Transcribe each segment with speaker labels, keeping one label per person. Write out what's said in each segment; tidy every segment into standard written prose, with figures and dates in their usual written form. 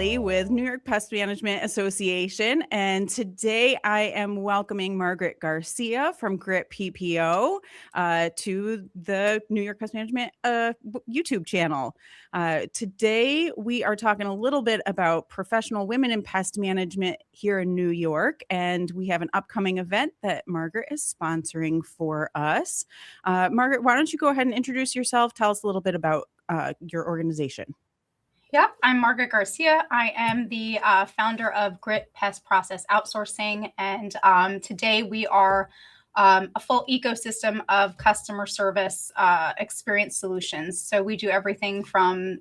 Speaker 1: Kelly with New York Pest Management Association, and today I am welcoming Margaret Garcia from Grit PPO to the New York Pest Management YouTube channel. Today we are talking a little bit about professional women in pest management here in New York, and we have an upcoming event that Margaret is sponsoring for us. Margaret, why don't you go ahead and introduce yourself? Tell us a little bit about your organization.
Speaker 2: Yep, I'm Margaret Garcia. I am the founder of Grit Pest Process Outsourcing, and today we are a full ecosystem of customer service experience solutions. So we do everything from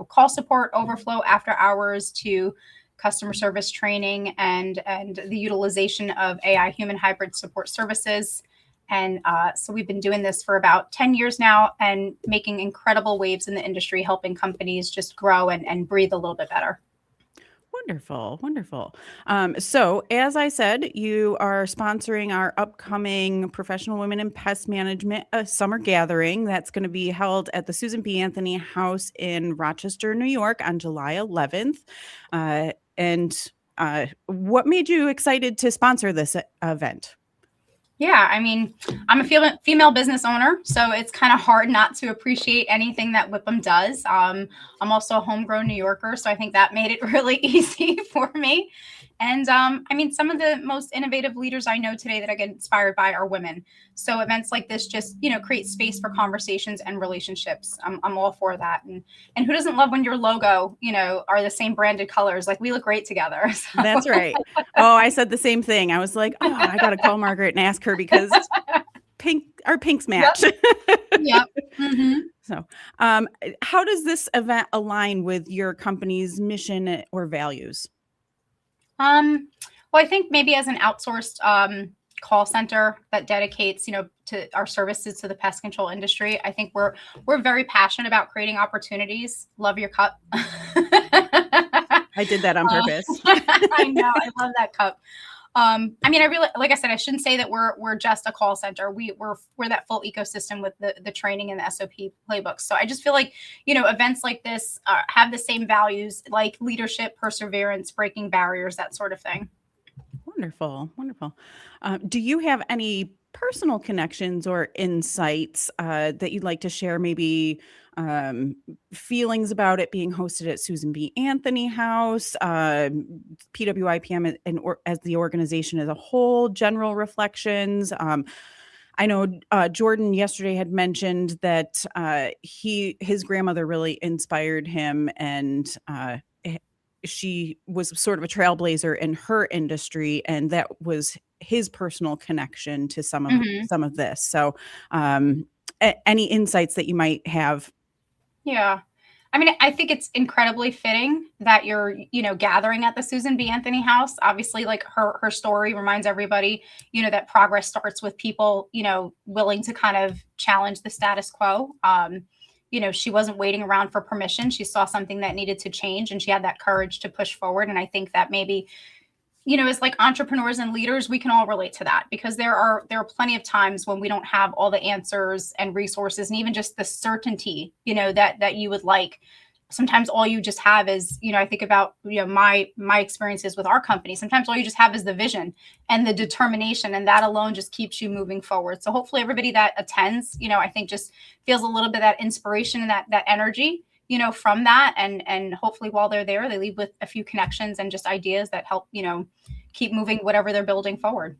Speaker 2: call support, overflow, after hours to customer service training and the utilization of AI human hybrid support services. And so we've been doing this for about 10 years now and making incredible waves in the industry, helping companies just grow and breathe a little bit better.
Speaker 1: Wonderful, wonderful. So as I said, you are sponsoring our upcoming Professional Women in Pest Management summer gathering that's going to be held at the Susan B. Anthony House in Rochester, New York on July 11th. And what made you excited to sponsor this event?
Speaker 2: Yeah, I mean, I'm a female business owner, so it's kind of hard not to appreciate anything that Whipham does. I'm also a homegrown New Yorker, so I think that made it really easy for me. And I mean, some of the most innovative leaders I know today that I get inspired by are women. So events like this just, create space for conversations and relationships. I'm all for that. And who doesn't love when your logo, are the same branded colors? Like we look great together. So.
Speaker 1: That's right. Oh, I said the same thing. I was like, oh, I got to call Margaret and ask her because our pinks match.
Speaker 2: Yep. Mm-hmm.
Speaker 1: So how does this event align with your company's mission or values?
Speaker 2: Well, I think maybe as an outsourced call center that dedicates, to our services to the pest control industry, I think we're very passionate about creating opportunities. Love your cup.
Speaker 1: I did that on purpose.
Speaker 2: I know. I love that cup. I mean, I really, like I said, I shouldn't say that we're just a call center. We're that full ecosystem with the training and the SOP playbooks. So I just feel like, events like this have the same values, like leadership, perseverance, breaking barriers, that sort of thing.
Speaker 1: Wonderful. Wonderful. Do you have any personal connections or insights that you'd like to share? Maybe feelings about it being hosted at Susan B. Anthony House, PWIPM, as the organization as a whole, general reflections. I know Jordan yesterday had mentioned that his grandmother really inspired him, and she was sort of a trailblazer in her industry, and that was his personal connection to some of this. So any insights that you might have?
Speaker 2: Yeah. I mean, I think it's incredibly fitting that you're, gathering at the Susan B. Anthony House. Obviously, like her story reminds everybody, that progress starts with people, willing to kind of challenge the status quo. She wasn't waiting around for permission. She saw something that needed to change, and she had that courage to push forward. And I think that maybe, as like entrepreneurs and leaders, we can all relate to that, because there are plenty of times when we don't have all the answers and resources and even just the certainty, that you would like. Sometimes all you just have is, I think about, my experiences with our company. Sometimes all you just have is the vision and the determination, and that alone just keeps you moving forward. So hopefully everybody that attends, I think just feels a little bit of that inspiration and that energy, from that. And hopefully while they're there, they leave with a few connections and just ideas that help, keep moving whatever they're building forward.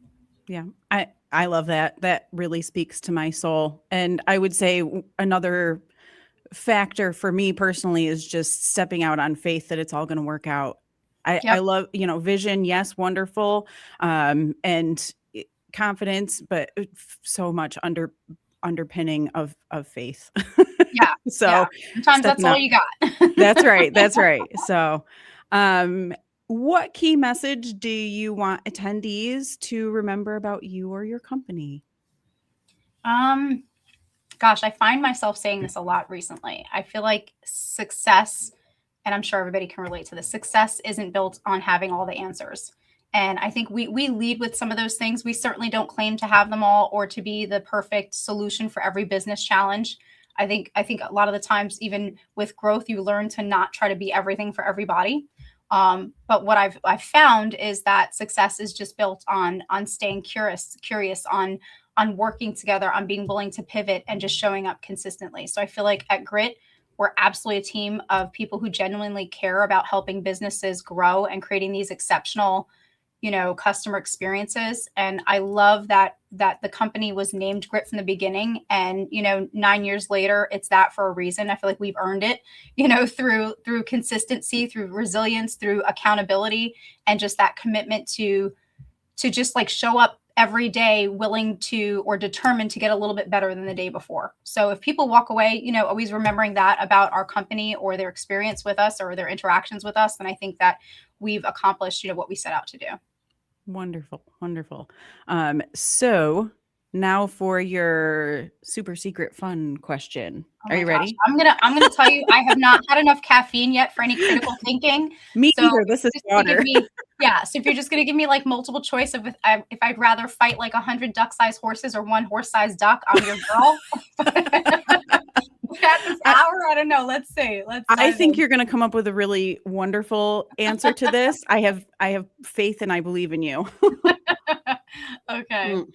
Speaker 1: Yeah, I love that. That really speaks to my soul. And I would say another factor for me personally is just stepping out on faith that it's all going to work out. I love, vision. Yes. Wonderful. And confidence, but so much underpinning of faith.
Speaker 2: Yeah.
Speaker 1: So
Speaker 2: sometimes that's all you got.
Speaker 1: That's right. That's right. So, what key message do you want attendees to remember about you or your company?
Speaker 2: Gosh, I find myself saying this a lot recently. I feel like success, and I'm sure everybody can relate to this, success isn't built on having all the answers. And I think we lead with some of those things. We certainly don't claim to have them all or to be the perfect solution for every business challenge. I think a lot of the times, even with growth, you learn to not try to be everything for everybody. But what I've found is that success is just built on staying curious, on working together, on being willing to pivot and just showing up consistently. So I feel like at Grit, we're absolutely a team of people who genuinely care about helping businesses grow and creating these exceptional, customer experiences. And I love that the company was named Grit from the beginning. And, 9 years later, it's that for a reason. I feel like we've earned it, through consistency, through resilience, through accountability, and just that commitment to just like show up every day willing to or determined to get a little bit better than the day before. So if people walk away, always remembering that about our company or their experience with us or their interactions with us, then I think that we've accomplished, what we set out to do.
Speaker 1: Wonderful. Wonderful. So now for your super secret fun question.
Speaker 2: Oh
Speaker 1: Are
Speaker 2: my
Speaker 1: you
Speaker 2: gosh.
Speaker 1: ready?
Speaker 2: I'm gonna tell you, I have not had enough caffeine yet for any critical thinking.
Speaker 1: Me
Speaker 2: So
Speaker 1: either. This is
Speaker 2: just gonna give
Speaker 1: water.
Speaker 2: me, yeah. So if you're just gonna give me like multiple choice of if I'd rather fight like 100 duck-sized horses or one horse-sized duck, I'm your girl. At this hour, I don't know. Let's see.
Speaker 1: I think you're going to come up with a really wonderful answer to this. I have faith and I believe in you.
Speaker 2: Okay.
Speaker 1: Mm.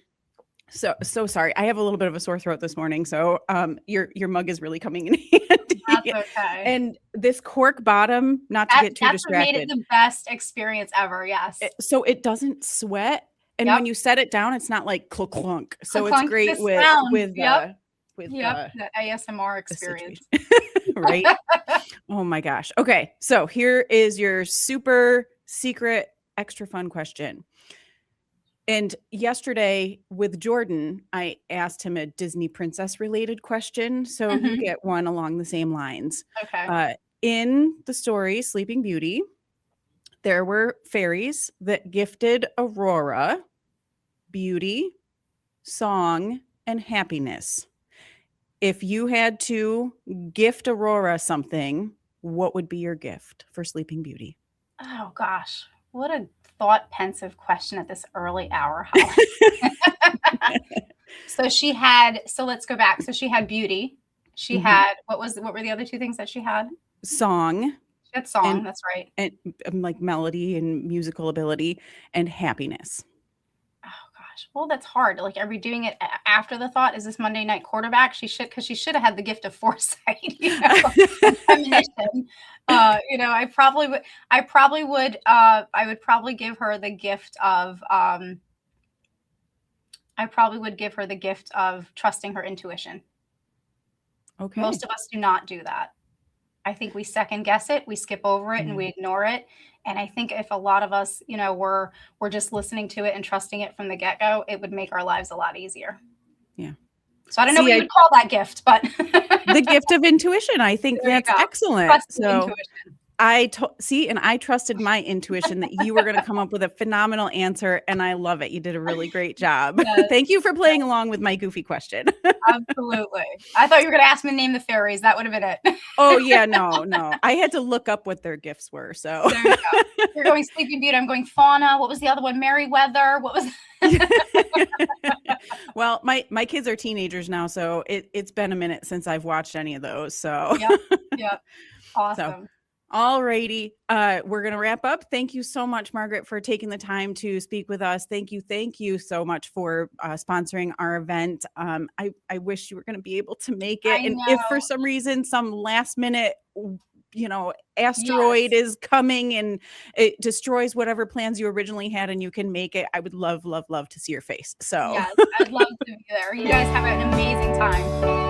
Speaker 1: So sorry. I have a little bit of a sore throat this morning. So your mug is really coming in handy.
Speaker 2: That's okay.
Speaker 1: And this cork bottom, not to get too
Speaker 2: That's what made
Speaker 1: distracted.
Speaker 2: it the best experience ever. Yes.
Speaker 1: So it doesn't sweat. And
Speaker 2: Yep.
Speaker 1: when you set it down, it's not like clunk clunk. So
Speaker 2: Clunk,
Speaker 1: it's great
Speaker 2: the
Speaker 1: with
Speaker 2: sound.
Speaker 1: with
Speaker 2: Yep.
Speaker 1: with
Speaker 2: The ASMR
Speaker 1: the
Speaker 2: experience.
Speaker 1: situation. Right? Oh my gosh. Okay. So here is your super secret extra fun question. And yesterday with Jordan, I asked him a Disney princess related question. So you
Speaker 2: Mhm.
Speaker 1: get one along the same lines.
Speaker 2: Okay.
Speaker 1: In the story Sleeping Beauty, there were fairies that gifted Aurora beauty, song, and happiness. If you had to gift Aurora something, what would be your gift for Sleeping Beauty?
Speaker 2: Oh gosh, what a thought pensive question at this early hour, Holly. So let's go back. So she had beauty. She
Speaker 1: Mhm.
Speaker 2: had what were the other two things that she had?
Speaker 1: Song
Speaker 2: She had song,
Speaker 1: and
Speaker 2: that's right.
Speaker 1: and like melody and musical ability and happiness.
Speaker 2: Oh gosh. Well, that's hard. Like, are we doing it after the thought? Is this Monday night quarterback? Because she should have had the gift of foresight, and premonition. I would probably give her the gift of I probably would give her the gift of trusting her intuition.
Speaker 1: Okay.
Speaker 2: Most of us do not do that. I think we second guess it, we skip over it, and we ignore it. And I think if a lot of us, were just listening to it and trusting it from the get-go, it would make our lives a lot easier.
Speaker 1: Yeah.
Speaker 2: So I don't know
Speaker 1: See,
Speaker 2: what you would call that gift, but
Speaker 1: the gift of intuition. I think
Speaker 2: There you
Speaker 1: that's
Speaker 2: go.
Speaker 1: excellent.
Speaker 2: trusting
Speaker 1: So
Speaker 2: intuition.
Speaker 1: and I trusted my intuition that you were going to come up with a phenomenal answer, and I love it. You did a really great job.
Speaker 2: Yes.
Speaker 1: Thank you for playing along with my goofy question.
Speaker 2: Absolutely. I thought you were going to ask me to name the fairies. That would have been it.
Speaker 1: Oh yeah, no. I had to look up what their gifts were. So
Speaker 2: There you go. You're going Sleeping Beauty. I'm going Fauna. What was the other one? Merryweather. What was?
Speaker 1: well, my kids are teenagers now, so it's been a minute since I've watched any of those. So
Speaker 2: Yep. Awesome.
Speaker 1: alrighty. We're gonna wrap up. Thank you so much, Margaret, for taking the time to speak with us. Thank you so much for sponsoring our event. I wish you were gonna be able to make it.
Speaker 2: I
Speaker 1: And if for
Speaker 2: know.
Speaker 1: some reason some last minute asteroid is coming and it destroys whatever plans you originally had and you can make it, I would love to see your face. So
Speaker 2: Yes, I'd love to be there. You guys have an amazing time.